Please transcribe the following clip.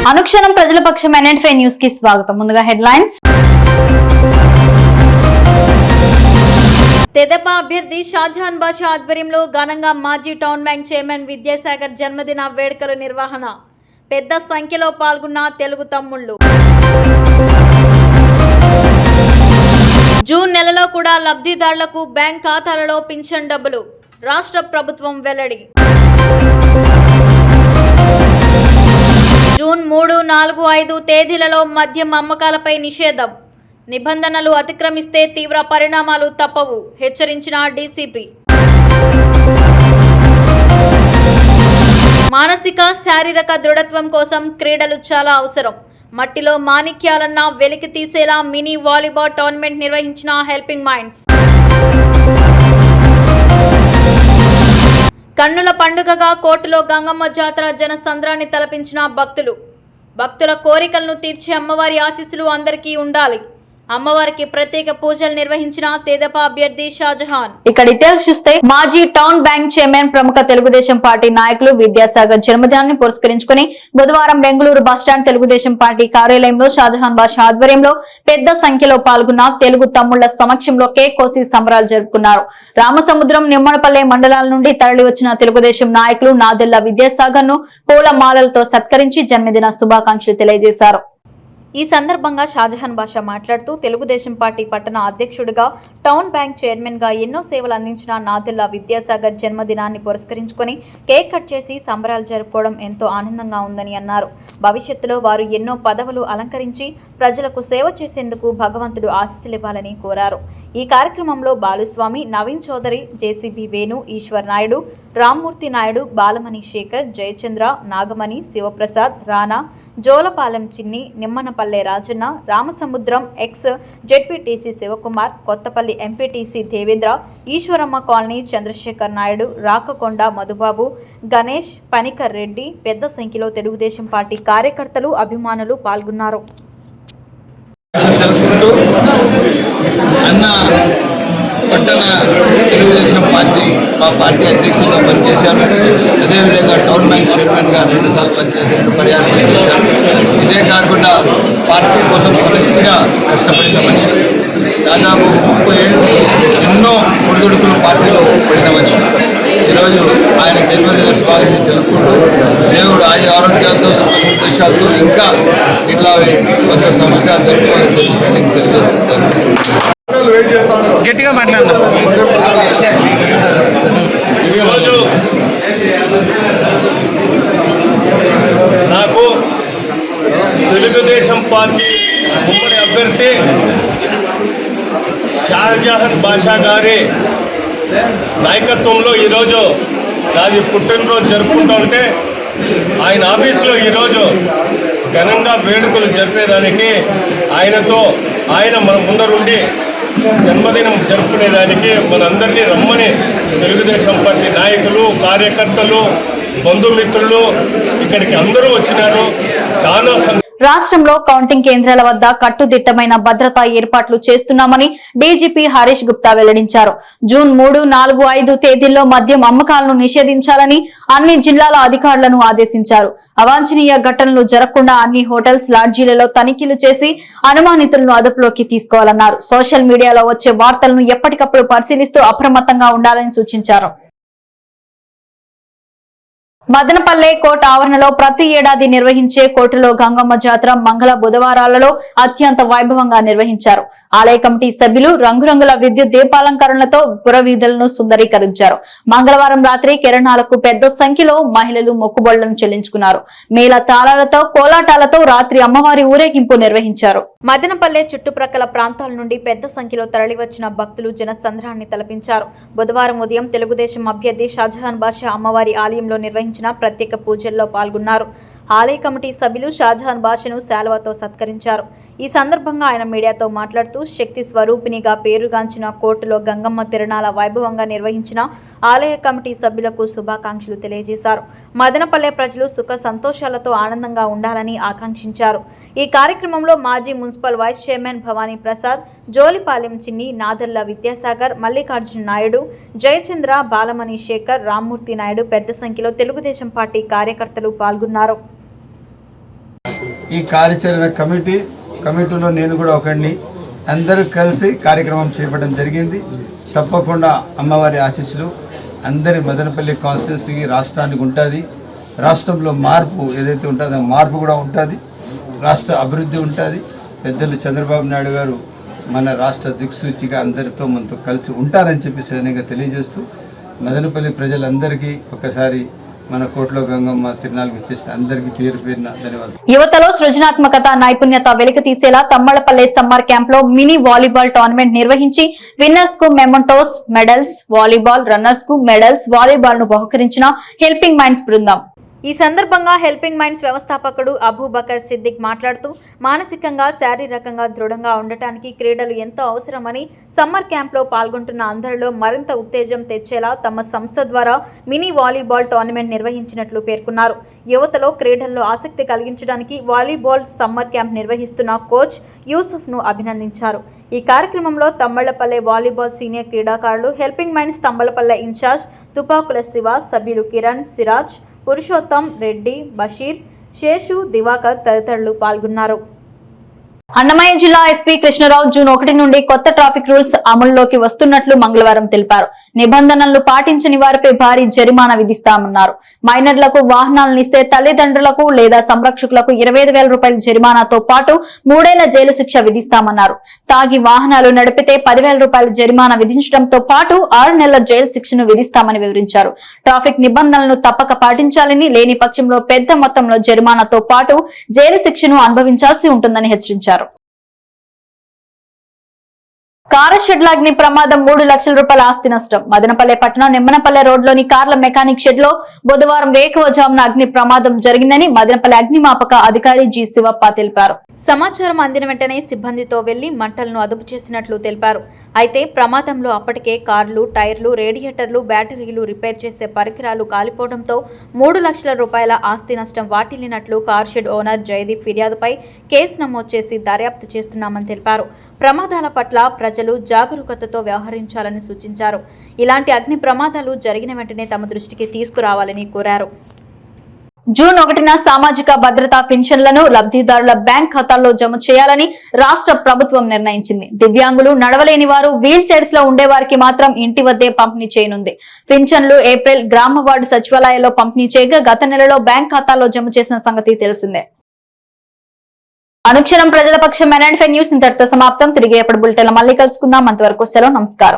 అనుక్షణం ప్రజల పక్షం NN5 news కి స్వాగతం. ముందుగా హెడ్లైన్స్. తెదేపా అభ్యర్థి షాజహాన్ బాషా ఆధ్వర్యంలో ఘనంగా మాజీ టౌన్ బ్యాంక్ చైర్మన్ విద్యాసాగర్ జన్మదిన వేడుకల నిర్వహణ. పెద్ద సంఖ్యలో పాల్గొన్న తెలుగు తమ్ముళ్లు. జూన్ నెలలో కూడా లబ్ధిదారులకు బ్యాంక్ ఖాతాలలో పింఛన్ డబ్బులు. రాష్ట్ర ప్రభుత్వం వెల్లడి. జూన్ 3, 4, 5 తేదీలలో మద్యం అమ్మకాలపై నిషేధం. నిబంధనలు అతిక్రమిస్తే తీవ్ర పరిణామాలు తప్పవు హెచ్చరించిన డీసీపీ. మానసిక శారీరక దృఢత్వం కోసం క్రీడలు చాలా అవసరం. మట్టిలో మాణిక్యాలన్న వెలికి తీసేలా మినీ వాలీబాల్ టోర్నమెంట్ నిర్వహించిన హెల్పింగ్ మైండ్స్. కన్నుల పండుగగా కోటలో గంగమ్మ జాతర జనసంద్రాన్ని తలపించిన భక్తులు. భక్తుల కోరికలను తీర్చే అమ్మవారి ఆశీస్సులు అందరికీ ఉండాలి. అమ్మవారికి ప్రత్యేక పూజలు నిర్వహించిన తెదేపా అభ్యర్థి షాజహాన్. ఇక డీటెయిల్స్ చూస్తే మాజీ టౌన్ బ్యాంక్ చైర్మన్ ప్రముఖ తెలుగుదేశం పార్టీ నాయకులు విద్యాసాగర్ జన్మదినాన్ని పురస్కరించుకుని బుధవారం బెంగళూరు బస్టాండ్ తెలుగుదేశం పార్టీ కార్యాలయంలో షాజహాన్ బాషా ఆధ్వర్యంలో పెద్ద సంఖ్యలో పాల్గొన్న తెలుగు తమ్ముళ్ల సమక్షంలో కేక్ కోసి సంబరాలు జరుపుకున్నారు. రామసముద్రం, నిమ్మనపల్లె మండలాల నుండి తరలి వచ్చిన తెలుగుదేశం నాయకులు నాదెళ్ల విద్యాసాగర్ ను పూల మాలలతో సత్కరించి జన్మదిన శుభాకాంక్షలు తెలియజేశారు. ఈ సందర్భంగా షాజహాన్ బాషా మాట్లాడుతూ తెలుగుదేశం పార్టీ పట్టణ అధ్యక్షుడిగా, టౌన్ బ్యాంక్ చైర్మన్ గా ఎన్నో సేవలు అందించిన నాదెళ్ల విద్యాసాగర్ జన్మదినాన్ని పురస్కరించుకొని కేక్ కట్ చేసి సంబరాలు జరుపుకోవడం ఎంతో ఆనందంగా ఉందని అన్నారు. భవిష్యత్తులో వారు ఎన్నో పదవులు అలంకరించి ప్రజలకు సేవ చేసేందుకు భగవంతుడు ఆశీస్సులివ్వాలని కోరారు. ఈ కార్యక్రమంలో Baluswamy, Naveen Chowdary, JCB Venu, Eswar Naidu, Rammurthy Naidu, Balamani Sekhar, Jayachandra, Nagamani, Sivaprasad, Rana, Jolapalem Chinni, Nimmanapalle Rajanna, Ramasamudram ex ZPTC Sivakumar, Kothapalli MPTC Devendra, Eswaramma colony Chandrasekhar Naidu, Rakakonda Madhubabu, Ganesh, Panikar Reddy పెద్ద సంఖ్యలో తెలుగుదేశం పార్టీ కార్యకర్తలు, అభిమానులు పాల్గొన్నారు. పట్టణ తెలుగుదేశం పార్టీ మా పార్టీ అధ్యక్షులుగా పనిచేశాను. అదేవిధంగా టౌన్ బ్యాంక్ చైర్మన్గా 2 సార్లు పనిచేశాను, పర్యాటన పనిచేశాను. ఇదే కాకుండా పార్టీ కోసం సమస్యగా కష్టపడిన మనిషి. దాదాపు 30 ఏళ్ళు ఎన్నో ఒడిదుడుకులు పార్టీలో పడిన మనిషి. ఈరోజు ఆయన జన్మదిన శుభాకాంక్షలు తెలుపుకుంటూ దేవుడు ఆరోగ్యాలతో సుఖ సంతోషాలతో ఇంకా ఇట్లా 100 సంవత్సరాలు జరుపుకోవాలని తెలియజేస్తాను. గట్టిగా మాట్లాడదాం. ఈరోజు నాకు తెలుగుదేశం పార్టీ ఉమ్మడి అభ్యర్థి షాజహాన్ బాషా గారి నాయకత్వంలో ఈరోజు నాది పుట్టినరోజు జరుపుకుంటూ ఉంటే ఆయన ఆఫీసులో ఈరోజు ఘనంగా వేడుకలు జరిపేదానికి ఆయన మన ముందరుండి జన్మదినం జరుపుకునేదానికి మనందరినీ రమ్మని తెలుగుదేశం పార్టీ నాయకులు, కార్యకర్తలు, బంధుమిత్రులు ఇక్కడికి అందరూ వచ్చినారు. చాలా రాష్ట్రంలో కౌంటింగ్ కేంద్రాల వద్ద కట్టుదిట్టమైన భద్రతా ఏర్పాట్లు చేస్తున్నామని డీజీపీ హరీష్ గుప్తా వెల్లడించారు. జూన్ 3, 4, 5 తేదీల్లో మద్యం అమ్మకాలను నిషేధించాలని అన్ని జిల్లాల అధికారులను ఆదేశించారు. అవాంఛనీయ ఘటనలు జరగకుండా అన్ని హోటల్స్, లాడ్జీలలో తనిఖీలు చేసి అనుమానితులను అదుపులోకి తీసుకోవాలన్నారు. సోషల్ మీడియాలో వచ్చే వార్తలను ఎప్పటికప్పుడు పరిశీలిస్తూ అప్రమత్తంగా ఉండాలని సూచించారు. మదనపల్లె కోట ఆవరణలో ప్రతి ఏడాది నిర్వహించే కోటలో గంగమ్మ జాతర మంగళ బుధవారాలలో అత్యంత వైభవంగా నిర్వహించారు. ఆలయ కమిటీ సభ్యులు రంగురంగుల విద్యుత్ దీపాలంకరణలతో పురవీధులను సుందరీకరించారు. మంగళవారం రాత్రి కిరణాలకు పెద్ద సంఖ్యలో మహిళలు మొక్కుబడులను చెల్లించుకున్నారు. మేళ తాళాలతో, కోలాటాలతో రాత్రి అమ్మవారి ఊరేగింపు నిర్వహించారు. మదనపల్లె చుట్టుప్రక్కల ప్రాంతాల నుండి పెద్ద సంఖ్యలో తరలివచ్చిన భక్తులు జనసంద్రాన్ని తలపించారు. బుధవారం ఉదయం తెలుగుదేశం అభ్యర్థి షాజహాన్ బాషా అమ్మవారి ఆలయంలో నిర్వహించిన ప్రత్యేక పూజల్లో పాల్గొన్నారు. ఆలయ కమిటీ సభ్యులు షాజహాన్ బాషాను శాలువాతో సత్కరించారు. ఈ సందర్భంగా ఆయన మీడియాతో మాట్లాడుతూ శక్తి స్వరూపిణిగా పేరుగాంచిన కోటలో గంగమ్మ తిరణాల వైభవంగా నిర్వహించిన ఆలయ కమిటీ సభ్యులకు శుభాకాంక్షలు తెలియజేశారు. మదనపల్లె ప్రజలు సుఖ సంతోషాలతో ఆనందంగా ఉండాలని ఆకాంక్షించారు. ఈ కార్యక్రమంలో మాజీ municipal vice chairman Bhavani Prasad, Jolipalem Chinni, Nadella Vidyasagar, Mallikarjuna Naidu, Jayachandra, Balamani Shekhar, Rammurthy Naidu పెద్ద సంఖ్యలో తెలుగుదేశం పార్టీ కార్యకర్తలు పాల్గొన్నారు. ఈ కార్యాచరణ కమిటీలో నేను కూడా ఒకడిని, అందరూ కలిసి కార్యక్రమం చేపట్టడం జరిగింది. తప్పకుండా అమ్మవారి ఆశీస్సులు అందరి మదనపల్లి కాన్స్టిట్యున్సీకి, రాష్ట్రానికి ఉంటుంది. రాష్ట్రంలో మార్పు ఏదైతే ఉంటుందో మార్పు కూడా ఉంటుంది, రాష్ట్ర అభివృద్ధి ఉంటుంది. పెద్దలు చంద్రబాబు నాయుడు గారు మన రాష్ట్ర దిక్సూచిగా అందరితో మనతో కలిసి ఉంటారని చెప్పి సైనికంగా తెలియజేస్తూ మదనపల్లి ప్రజలందరికీ ఒకసారి మన కోట్లో గంగమ్మ తిరునాళ్ళకి వచ్చేసిన అందరికీ పేరు పేరున ధన్యవాదాలు. యువతలో సృజనాత్మకత, నైపుణ్యత వెలికి తీసేలా తమ్మళ్లపల్లె సమ్మర్ క్యాంప్ లో మినీ వాలీబాల్ టోర్నమెంట్ నిర్వహించి విన్నర్స్ కు మెమంటోస్, మెడల్స్, వాలీబాల్ రన్నర్స్ కు మెడల్స్, వాలీబాల్ ను బహుకరించిన హెల్పింగ్ మైండ్స్ బృందం. ఈ సందర్భంగా హెల్పింగ్ మైండ్స్ వ్యవస్థాపకుడు అబూబకర్ సిద్దిక్ మాట్లాడుతూ మానసికంగా, శారీరకంగా దృఢంగా ఉండటానికి క్రీడలు ఎంతో అవసరమని, సమ్మర్ క్యాంప్లో పాల్గొంటున్న అందరిలో మరింత ఉత్తేజం తెచ్చేలా తమ సంస్థ ద్వారా మినీ వాలీబాల్ టోర్నమెంట్ నిర్వహించినట్లు పేర్కొన్నారు. యువతలో క్రీడల్లో ఆసక్తి కలిగించడానికి వాలీబాల్ సమ్మర్ క్యాంప్ నిర్వహిస్తున్న కోచ్ యూసుఫ్ను అభినందించారు. ఈ కార్యక్రమంలో తమ్మళ్లపల్లె వాలీబాల్ సీనియర్ క్రీడాకారులు, helping minds Thammallapalle incharge తుపాకుల Shiva, సభ్యులు కిరణ్, సిరాజ్, పురుషోత్తం రెడ్డి, బషీర్, శేషు, దివాకర్ తదితరులు పాల్గొన్నారు. అన్నమయ్య జిల్లా ఎస్పీ కృష్ణరావు జూన్ 1 నుండి కొత్త ట్రాఫిక్ రూల్స్ అమల్లోకి వస్తున్నట్లు మంగళవారం తెలిపారు. నిబంధనలు పాటించని వారిపై భారీ జరిమానా విధిస్తామన్నారు. మైనర్లకు వాహనాలను ఇస్తే తల్లిదండ్రులకు లేదా సంరక్షకులకు 25,000 రూపాయల జరిమానాతో పాటు 3 ఏళ్ల జైలు శిక్ష విధిస్తామన్నారు. తాగి వాహనాలు నడిపితే 10,000 రూపాయల జరిమానా విధించడంతో పాటు 6 నెలల జైలు శిక్షను విధిస్తామని వివరించారు. ట్రాఫిక్ నిబంధనలను తప్పక పాటించాలని, లేని పక్షంలో పెద్ద మొత్తంలో జరిమానాతో పాటు జైలు శిక్షను అనుభవించాల్సి ఉంటుందని హెచ్చరించారు. కారషెడ్ల అగ్ని ప్రమాదం 3 లక్షల రూపాయల ఆస్తి నష్టం. మదనపల్లె పట్టణం నిమ్మనపల్లె రోడ్లోని కార్ల మెకానిక్ షెడ్ లో బుధవారం వేకువజామున అగ్ని ప్రమాదం జరిగిందని మదనపల్లె అగ్నిమాపక అధికారి జి శివప్ప తెలిపారు. సమాచారం అందిన వెంటనే సిబ్బందితో వెళ్లి మంటలను అదుపు చేసినట్లు తెలిపారు. అయితే ప్రమాదంలో అప్పటికే కార్లు, టైర్లు, రేడియేటర్లు, బ్యాటరీలు రిపేర్ చేసే పరికరాలు కాలిపోవడంతో 3 లక్షల రూపాయల ఆస్తి నష్టం వాటిల్లినట్లు కార్ షెడ్ ఓనర్ జయదీప్ ఫిర్యాదుపై కేసు నమోదు చేసి దర్యాప్తు చేస్తున్నామని తెలిపారు. ప్రమాదాల పట్ల ప్రజలు జాగరూకతతో వ్యవహరించాలని సూచించారు. ఇలాంటి అగ్ని ప్రమాదాలు జరిగిన వెంటనే తమ దృష్టికి తీసుకురావాలని కోరారు. జూన్ 1న సామాజిక భద్రతా పెన్షన్లను లబ్ధిదారుల బ్యాంక్ ఖాతాల్లో జమ చేయాలని రాష్ట్ర ప్రభుత్వం నిర్ణయించింది. దివ్యాంగులు, నడవలేని వారు, వీల్ చైర్స్ లో ఉండేవారికి మాత్రం ఇంటి వద్దే పంపిణీ చేయనుంది. పెన్షన్లు ఏప్రిల్ గ్రామ వార్డు సచివాలయాల్లో పంపిణీ చేయగా గత నెలలో బ్యాంక్ ఖాతాల్లో జమ చేసిన సంగతి తెలిసిందే. అనుక్షణం ప్రజల పక్షం న్యూస్ ఇంతటితో సమాప్తం. తిరిగి ఎప్పటి బులెటిన్లో మళ్ళీ కలుసుకుందాం. అంతవరకు సెలవు, నమస్కారం.